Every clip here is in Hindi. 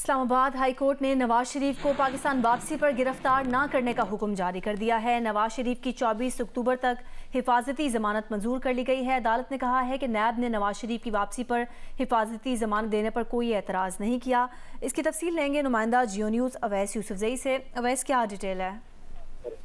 इस्लामाबाद हाई कोर्ट ने नवाज शरीफ को पाकिस्तान वापसी पर गिरफ्तार न करने का हुक्म जारी कर दिया है। नवाज शरीफ की 24 अक्टूबर तक हिफाजती जमानत मंजूर कर ली गई है। अदालत ने कहा है कि नैब ने नवाज शरीफ की वापसी पर हिफाजती जमानत देने पर कोई एतराज़ नहीं किया। इसकी तफसील लेंगे नुमाइंदा जियो न्यूज़ अवैस यूसुफजई से। अवैस, क्या डिटेल है?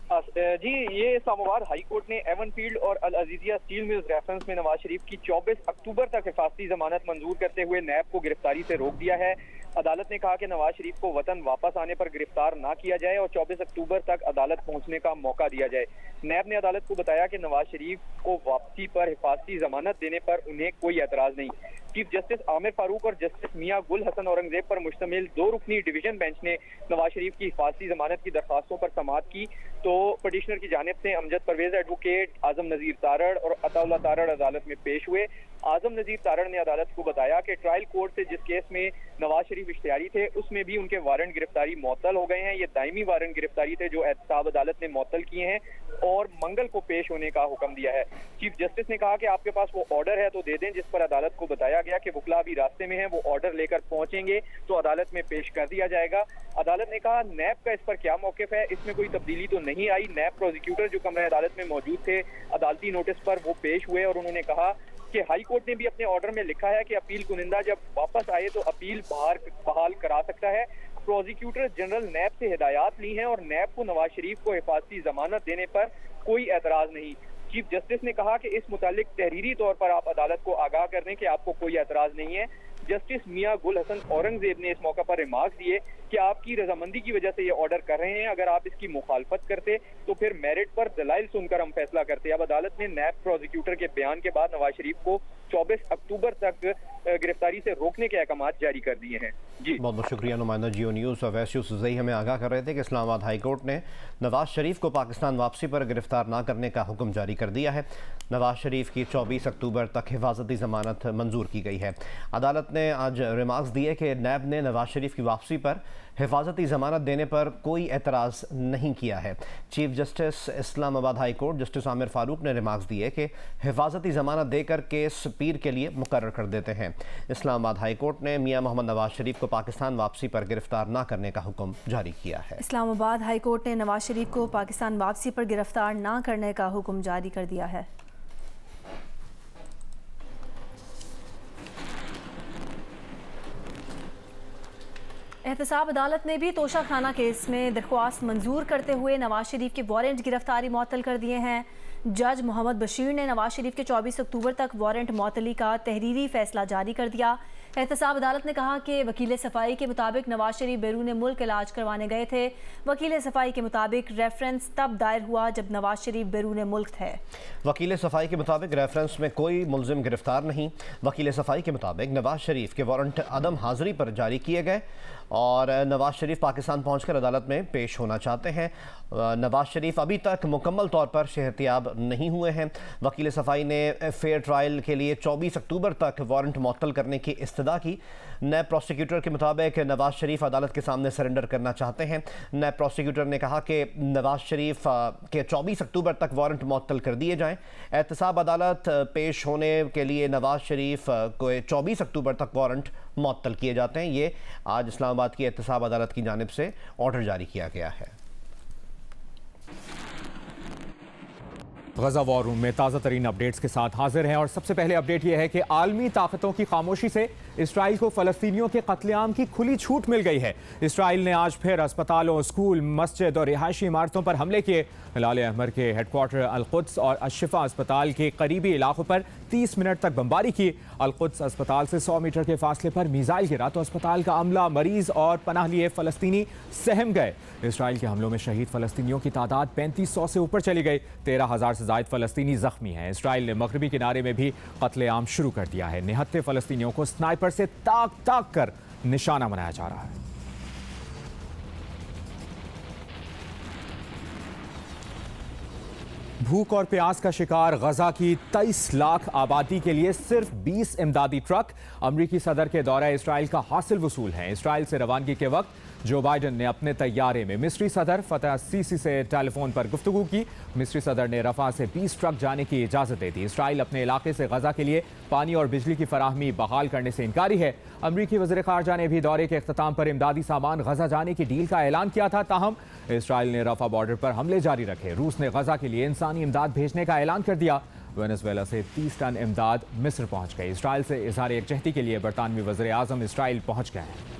जी, ये इस्लामाबाद हाई कोर्ट ने एवन फील्ड और अल अजीजिया स्टील मिल्स रेफरेंस में नवाज शरीफ की 24 अक्टूबर तक हिफाजती जमानत मंजूर करते हुए नैब को गिरफ्तारी से रोक दिया है। अदालत ने कहा कि नवाज शरीफ को वतन वापस आने पर गिरफ्तार ना किया जाए और 24 अक्टूबर तक अदालत पहुंचने का मौका दिया जाए। नैब ने अदालत को बताया कि नवाज शरीफ को वापसी पर हिफाजती जमानत देने पर उन्हें कोई एतराज नहीं। चीफ जस्टिस आमिर फारूक और जस्टिस मियां गुल हसन औरंगजेब पर मुश्तमिल 2 रुकनी डिवीजन बेंच ने नवाज शरीफ की हिफाजती जमानत की दरखास्तों पर समाअत की तो पिटिशनर की जानिब से अमजद परवेज एडवोकेट, आजम नजीर तारड़ और अताउल्लाह तारड़ अदालत में पेश हुए। आजम नजीर तारड़ ने अदालत को बताया कि ट्रायल कोर्ट से जिस केस में नवाज शरीफ इश्तिहारी थे उसमें भी उनके वारंट गिरफ्तारी मुअत्तल हो गए हैं। ये दायमी वारंट गिरफ्तारी थे जो एहतसाब अदालत ने मुअत्तल किए हैं और मंगल को पेश होने का हुक्म दिया है। चीफ जस्टिस ने कहा कि आपके पास वो ऑर्डर है तो दे दें, जिस पर अदालत को बताया गया कि वकला अभी रास्ते में है, वो ऑर्डर लेकर पहुंचेंगे तो अदालत में पेश कर दिया जाएगा। अदालत ने कहा नैब का इस पर क्या मौक़िफ़ है, इसमें कोई तब्दीली तो नहीं आई। नैब प्रोसिक्यूटर जो कमरा अदालत में मौजूद थे अदालती नोटिस पर वो पेश हुए और उन्होंने कहा कि हाई कोर्ट ने भी अपने ऑर्डर में लिखा है कि अपील कुनिंदा जब वापस आए तो अपील बहाल करा सकता है। प्रोसिक्यूटर जनरल नैब से हिदायत ली हैं और नैब को नवाज शरीफ को हिफाजती जमानत देने पर कोई एतराज नहीं। चीफ जस्टिस ने कहा कि इस मुतालिक तहरीरी तौर पर आप अदालत को आगाह कर दें कि आपको कोई एतराज नहीं है। जस्टिस मियां गुल हसन औरंगजेब ने इस मौका पर रिमार्क दिए कि आपकी रजामंदी की वजह से ये ऑर्डर कर रहे हैं, अगर आप इसकी मुखालफत करते तो फिर मेरिट पर दलाइल सुनकर हम फैसला करते। अब अदालत ने नैब प्रोसिक्यूटर के बयान के बाद नवाज शरीफ को 24 अक्टूबर तक गिरफ्तारी से रोकने के अहकाम जारी कर दिए हैं। जी बहुत बहुत शुक्रिया नुमाइंदा जियो न्यूज़ अवैस यूसुफजई हमें आगाह कर रहे थे कि इस्लामाबाद हाई कोर्ट ने नवाज शरीफ को पाकिस्तान वापसी पर गिरफ्तार न करने का हुक्म जारी कर दिया है। नवाज शरीफ की 24 अक्टूबर तक हिफाजती जमानत मंजूर की गई है। अदालत ने आज रिमार्क्स दिए कि नैब ने नवाज शरीफ की वापसी पर हिफाजती ज़मानत देने पर कोई एतराज़ नहीं किया है। Chief justice Islamabad high court justice Aamir Farooq ने रिमार्क्स दिए कि हिफाजती ज़मानत देकर केस पीर के लिए मुकर्रर कर देते हैं। इस्लामाबाद हाई कोर्ट ने मियां मोहम्मद नवाज शरीफ को पाकिस्तान वापसी पर गिरफ्तार न करने का हुक्म जारी किया है। इस्लामाबाद हाई कोर्ट ने नवाज शरीफ को पाकिस्तान वापसी पर गिरफ्तार न करने का हुक्म जारी कर दिया है। एहतसाब अदालत ने भी तोशा खाना केस में दरख्वास्त मंजूर करते हुए नवाज शरीफ के वारंट गिरफ्तारी मुअत्तल कर दिए हैं। जज मोहम्मद बशीर ने नवाज शरीफ के 24 अक्टूबर तक वारंट मुअत्तली का तहरीरी फैसला जारी कर दिया। एहतसाब अदालत ने कहा कि वकील सफाई के मुताबिक नवाज शरीफ बैरून मुल्क इलाज करवाने गए थे। वकील सफाई के मुताबिक रेफरेंस तब दायर हुआ जब नवाज शरीफ बैरून मुल्क थे। वकील सफाई के मुताबिक रेफरेंस में कोई मुलजिम गिरफ्तार नहीं। वकील सफाई के मुताबिक नवाज शरीफ के वारंट अदम हाजिरी पर जारी किए गए और नवाज शरीफ पाकिस्तान पहुंचकर अदालत में पेश होना चाहते हैं। नवाज शरीफ अभी तक मुकम्मल तौर पर सेहतियाब नहीं हुए हैं। वकील सफाई ने फेयर ट्रायल के लिए 24 अक्टूबर तक वारंट मुअत्तल करने की इस्तदा की। नैब प्रोसिक्यूटर के मुताबिक नवाज शरीफ अदालत के सामने सरेंडर करना चाहते हैं। नैब प्रोसिक्यूटर ने कहा कि नवाज शरीफ के 24 अक्टूबर तक वारंट मुअत्तल कर दिए जाएँ। एहतसाब अदालत पेश होने के लिए नवाज शरीफ को 24 अक्टूबर तक वारंट मुअत्तल किए जाते हैं। ये आज इस्लामाबाद की एहतसाब अदालत की जानिब से ऑर्डर जारी किया गया है। गजा वॉर रूम में ताज़ा तरीन अपडेट्स के साथ हाजिर हैं और सबसे पहले अपडेट यह है कि आलमी ताकतों की खामोशी से इसराइल को फ़लस्तीनियों के कत्लेआम की खुली छूट मिल गई है। इसराइल ने आज फिर अस्पतालों, स्कूल, मस्जिद और रिहायशी इमारतों पर हमले किए। हिलाल अहमर के हेडक्वार्टर अल-कुद्स और अशिफा अस्पताल के करीबी इलाकों पर 30 मिनट तक बमबारी की। अल-कुद्स अस्पताल से 100 मीटर के फासले पर मिसाइल गिरा तो अस्पताल का अमला, मरीज और पनाह लिए फ़लस्तीनी सहम गए। इसराइल के हमलों में शहीद फ़लस्तीनियों की तादाद 3500 से ऊपर चली गई। 13,000 से ज़ायद फ़लस्तीनी ज़ख्मी हैं। इसराइल ने मगरबी किनारे में भी कत्लेआम शुरू कर दिया है। निहत्थे फ़लस्तीनियों को स्नाइपर से ताक ताक कर निशाना बनाया जा रहा है। भूख और प्यास का शिकार गजा की 23 लाख आबादी के लिए सिर्फ 20 इमदादी ट्रक अमरीकी सदर के दौरे इसराइल का हासिल वसूल है। इसराइल से रवानगी के वक्त जो बाइडन ने अपने तैयारे में मिस्री सदर फतह सीसी से टेलीफोन पर गुफ्तगू की। मिस्री सदर ने रफा से 20 ट्रक जाने की इजाज़त दे दी। इसराइल अपने इलाके से गजा के लिए पानी और बिजली की फराहमी बहाल करने से इनकारी है। अमरीकी वज़ीर ख़ारजा ने भी दौरे के अख्ताम पर इमदादी सामान गजा जाने की डील का ऐलान किया था। ताहम इसराइल ने रफा बॉर्डर पर हमले जारी रखे। रूस ने गजा के लिए इंसानी इमदाद भेजने का ऐलान कर दिया। वेनेजुएला से 30 टन इमदाद मिस्र पहुंच गई। इसराइल से इजहार यकजहती के लिए बरतानवी वज़ीर आज़म इसराइल पहुंच गए हैं।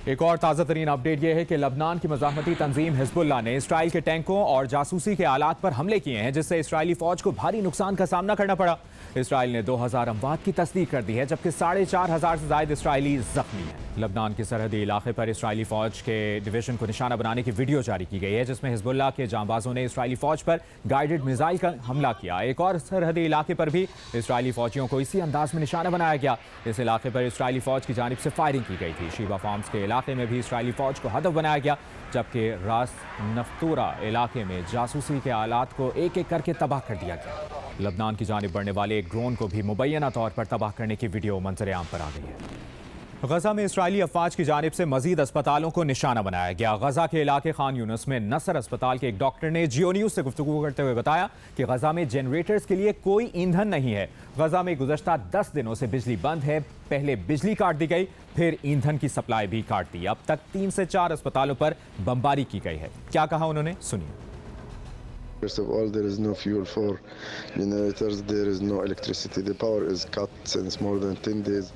एक और ताज़ा तरीन अपडेट यह है कि लबनान की मज़ाहमती तंजीम हिज़्बुल्लाह ने इसराइल के टैंकों और जासूसी के आलात पर हमले किए हैं, जिससे इसराइली फ़ौज को भारी नुकसान का सामना करना पड़ा। इसराइल ने 2000 अमवात की तस्दीक कर दी है, जबकि 4500 से ज़ायद इसराइली ज़ख्मी हैं। लबनान के सरहदी इलाके पर इसराइली फ़ौज के डिवीज़न को निशाना बनाने की वीडियो जारी की गई है, जिसमें हिज़्बुल्लाह के जांबाजों ने इसराइली फ़ौज पर गाइडेड मिसाइल का हमला किया। एक और सरहदी इलाके पर भी इसराइली फ़ौजियों को इसी अंदाज में निशाना बनाया गया। इस इलाके पर इसराइली फ़ौज की जानिब से फायरिंग की गई थी। शीबा फार्म्स के इलाके में भी इसराइली फ़ौज को हदफ बनाया गया, जबकि रास नफ्तूरा इलाके में जासूसी के आलात को एक एक करके तबाह कर दिया गया। लबनान की जानिब बढ़ने वाले एक ड्रोन को भी मुबैना तौर पर तबाह करने की वीडियो मंजर आम पर आ गई है। गजा में इसराइली अफवाज की जानिब से मजीद अस्पतालों को निशाना बनाया गया। गजा के इलाके खान यूनुस में नसर अस्पताल के एक डॉक्टर ने जियो न्यूज़ से गुफ्तगू करते हुए बताया कि गजा में जनरेटर्स के लिए कोई ईंधन नहीं है। गजा में गुज़श्ता 10 दिनों से बिजली बंद है। पहले बिजली काट दी गई, फिर ईंधन की सप्लाई भी काट दी। अब तक 3 से 4 अस्पतालों पर बमबारी की गई है। क्या कहा उन्होंने, सुनिए। First of all, there is no fuel for generators, there is no electricity. The power is cut since more than 10 days.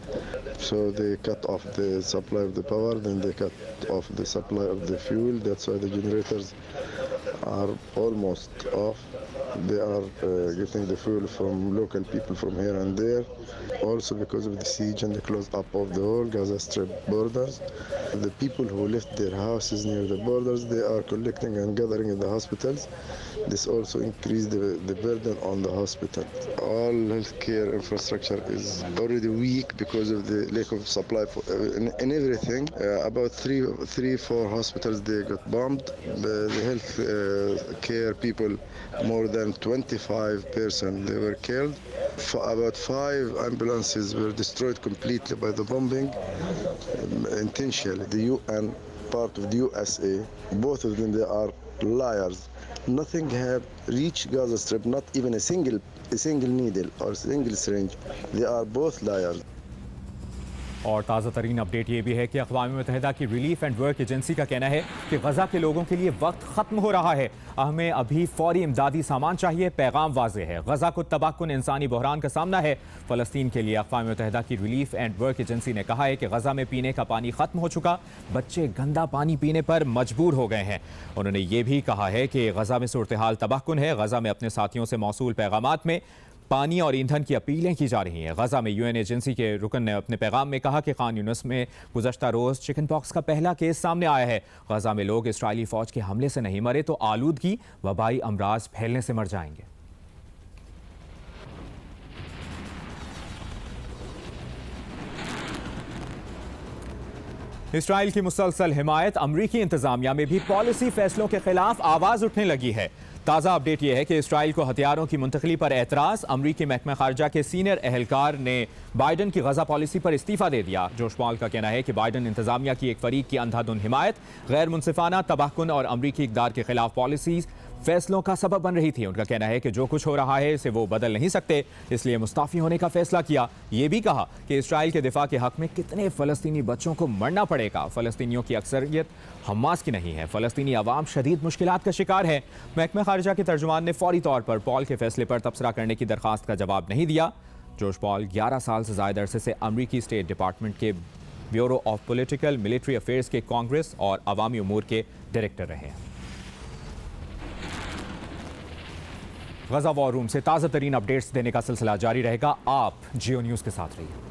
So they cut off the supply of the power, then they cut off the supply of the fuel. That's why the generators are almost off. They are getting the fuel from local people from here and there. Also because of the siege and the close up of the whole Gaza Strip borders. The people who left their houses near the borders, they are collecting and gathering in the hospitals. This also increased the burden on the hospital. All healthcare infrastructure is already weak because of the lack of supply in everything. About 3-4 hospitals, they got bombed. The health care people, more than 25 persons, they were killed. About 5 ambulances were destroyed completely by the bombing, intentionally. The UN, part of the USA, both of them, they are liars. Nothing have reached Gaza Strip, not even a single needle or single syringe. They are both liars. और ताज़ा तरीन अपडेट ये भी है कि अक़वाम मुत्तहिदा की रिलीफ एंड वर्क एजेंसी का कहना है कि गजा के लोगों के लिए वक्त ख़त्म हो रहा है। हमें अभी फौरी इमदादी सामान चाहिए। पैगाम वाज़ेह है, गजा को तबाहकुन इंसानी बहरान का सामना है। फ़लस्तीन के लिए अक़वाम मुत्तहिदा की रिलीफ एंड वर्क एजेंसी ने कहा है कि गजा में पीने का पानी ख़त्म हो चुका, बच्चे गंदा पानी पीने पर मजबूर हो गए हैं। उन्होंने ये भी कहा है कि गजा में सूरत हाल तबाहकुन है। गजा में अपने साथियों से मौसूल पैगामात में पानी और ईंधन की अपीलें की जा रही हैं। गजा में यूएन एजेंसी के रुकन ने अपने पैगाम में कहा कि खान यूनुस में गुज़श्ता रोज़ चिकन पॉक्स का पहला केस सामने आया है। गजा में लोग इसराइली फ़ौज के हमले से नहीं मरे तो आलूदगी, वबाई अमराज फैलने से मर जाएंगे। इसराइल की मुसलसल हिमायत, अमरीकी इंतजामिया में भी पॉलिसी फैसलों के खिलाफ आवाज़ उठने लगी है। ताज़ा अपडेट यह है कि इसराइल को हथियारों की मुंतकली पर एतराज़, अमरीकी महकमा खारजा के सीनियर एहलकार ने बाइडन की गजा पॉलिसी पर इस्तीफ़ा दे दिया। जोश पॉल का कहना है कि बाइडन इंतजामिया की एक फरीक की अंधाधुन हिमायत, गैर मुनसिफाना, तबाहकुन और अमरीकी इक़दार के खिलाफ पॉलिसीज़ फैसलों का सबब बन रही थी। उनका कहना है कि जो कुछ हो रहा है इसे वो बदल नहीं सकते, इसलिए मुस्ताफ़ी होने का फैसला किया। ये भी कहा कि इसराइल के दिफा के हक में कितने फ़लस्तीनी बच्चों को मरना पड़ेगा। फ़लस्तीनियों की अक्सरियत हमास की नहीं है। फ़लस्तीनी अवाम शदीद मुश्किलात का शिकार है। महकमा खारजा के तर्जुमान ने फौरी तौर पर पॉल के फैसले पर तबसरा करने की दरख्वास्त का जवाब नहीं दिया। जोश पॉल 11 साल से ज़ायद अरसे से अमरीकी स्टेट डिपार्टमेंट के bureau of political military affairs के कांग्रेस और अवामी उमूर के डायरेक्टर रहे हैं। गजा वॉर रूम से ताज़ा तरीन अपडेट्स देने का सिलसिला जारी रहेगा। आप जियो न्यूज़ के साथ रहिए।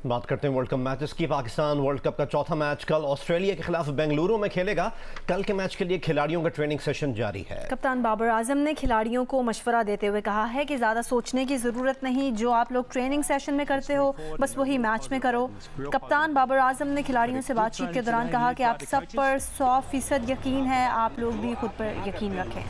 बात करते हैं वर्ल्ड कप मैचेस की। पाकिस्तान वर्ल्ड कप का चौथा मैच कल ऑस्ट्रेलिया के खिलाफ बेंगलुरु में खेलेगा। कल के मैच के लिए खिलाड़ियों का ट्रेनिंग सेशन जारी है। कप्तान बाबर आजम ने खिलाड़ियों को मशवरा देते हुए कहा है कि ज़्यादा सोचने की ज़रूरत नहीं, जो आप लोग ट्रेनिंग सेशन में करते हो बस वही मैच में करो। कप्तान बाबर आजम ने खिलाड़ियों से बातचीत के दौरान कहा कि आप सब पर 100% यकीन है, आप लोग भी खुद पर यकीन रखें।